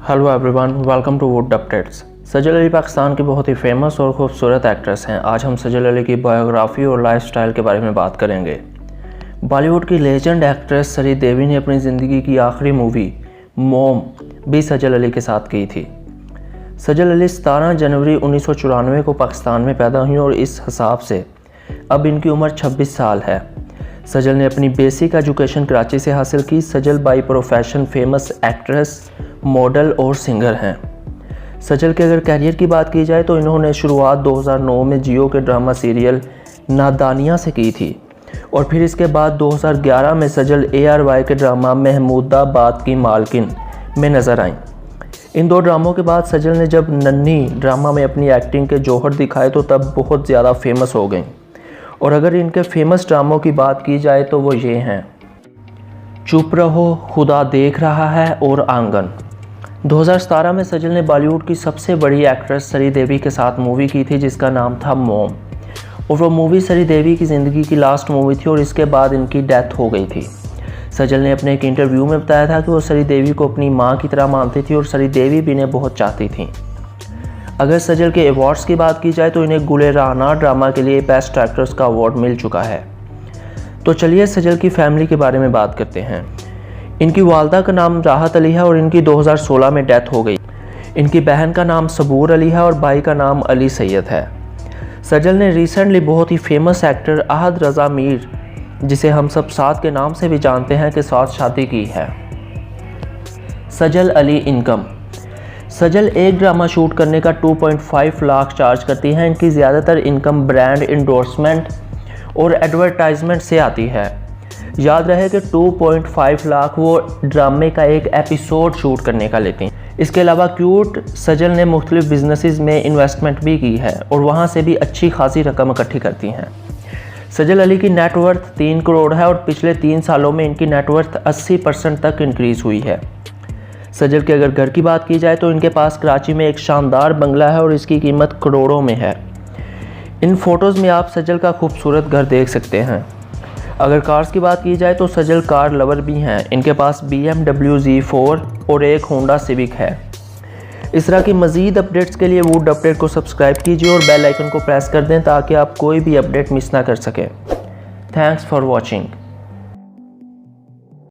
Hello everyone, welcome to wood updates. Sajal Ali Pakistan की बहुत ही famous और खूबसूरत एक्ट्रेस हैं। आज हम सजल अली की बायोग्राफी और लाइफस्टाइल के बारे में बात करेंगे। बॉलीवुड की लेजेंड एक्ट्रेस सरी देवी ने अपनी ज़िंदगी की आखिरी मूवी मॉम भी सजल अली के साथ की थी। सजल अली 17 जनवरी 1994 को पाकिस्तान में पैदा हुई और इस हिसाब से अब इनकी उम्र 26 साल है। सजल ने अपनी बेसिक एजुकेशन कराची से हासिल की। Sajal by profession famous actress, model और सिंगर हैं। सजल के अगर कैरियर की बात की जाए तो इन्होंने शुरुआत 2009 में जियो के ड्रामा सीरियल नादानिया से की थी और फिर इसके बाद 2011 में सजल ARY के ड्रामा महमूदाबाद की मालकिन में नज़र आईं। इन दो ड्रामों के बाद सजल ने जब नन्ही ड्रामा में अपनी एक्टिंग के जौहर दिखाए तो तब बहुत ज़्यादा फेमस हो गईं। और अगर इनके फेमस ड्रामों की बात की जाए तो वो ये हैं: चुप रहो, खुदा देख रहा है और आंगन। 2017 में सजल ने बॉलीवुड की सबसे बड़ी एक्ट्रेस सरी देवी के साथ मूवी की थी जिसका नाम था मॉम, और वो मूवी सरी देवी की ज़िंदगी की लास्ट मूवी थी और इसके बाद इनकी डेथ हो गई थी। सजल ने अपने एक इंटरव्यू में बताया था कि वो सरी देवी को अपनी मां की तरह मानती थी और सरी देवी भी इन्हें बहुत चाहती थी। अगर सजल के अवार्ड्स की बात की जाए तो इन्हें गुले राना ड्रामा के लिए बेस्ट एक्ट्रेस का अवार्ड मिल चुका है। तो चलिए सजल की फैमिली के बारे में बात करते हैं। इनकी वालदा का नाम राहत अली है और इनकी 2016 में डेथ हो गई। इनकी बहन का नाम सबूर अली है और भाई का नाम अली सैयद है। सजल ने रिसेंटली बहुत ही फेमस एक्टर अहद रज़ा मीर, जिसे हम सब साथ के नाम से भी जानते हैं, के साथ शादी की है। सजल अली इनकम। सजल एक ड्रामा शूट करने का 2.5 लाख चार्ज करती हैं। इनकी ज़्यादातर इनकम ब्रांड इंडोर्समेंट और एडवर्टाइजमेंट से आती है। याद रहे कि 2.5 लाख वो ड्रामे का एक एपिसोड शूट करने का लेती हैं। इसके अलावा क्यूट सजल ने मुख्तलिफ बिजनेसेस में इन्वेस्टमेंट भी की है और वहाँ से भी अच्छी खासी रकम इकट्ठी करती हैं। सजल अली की नेटवर्थ 3 करोड़ है और पिछले 3 सालों में इनकी नेटवर्थ 80% तक इंक्रीज़ हुई है। सजल के अगर घर की बात की जाए तो इनके पास कराची में एक शानदार बंगला है और इसकी कीमत करोड़ों में है। इन फ़ोटोज़ में आप सजल का खूबसूरत घर देख सकते हैं। अगर कार्स की बात की जाए तो सजल कार लवर भी हैं। इनके पास BMW Z4 और एक होंडा सिविक है। इस तरह की मज़ीद अपडेट्स के लिए वुड अपडेट को सब्सक्राइब कीजिए और बेल आइकन को प्रेस कर दें ताकि आप कोई भी अपडेट मिस ना कर सकें। Thanks for watching.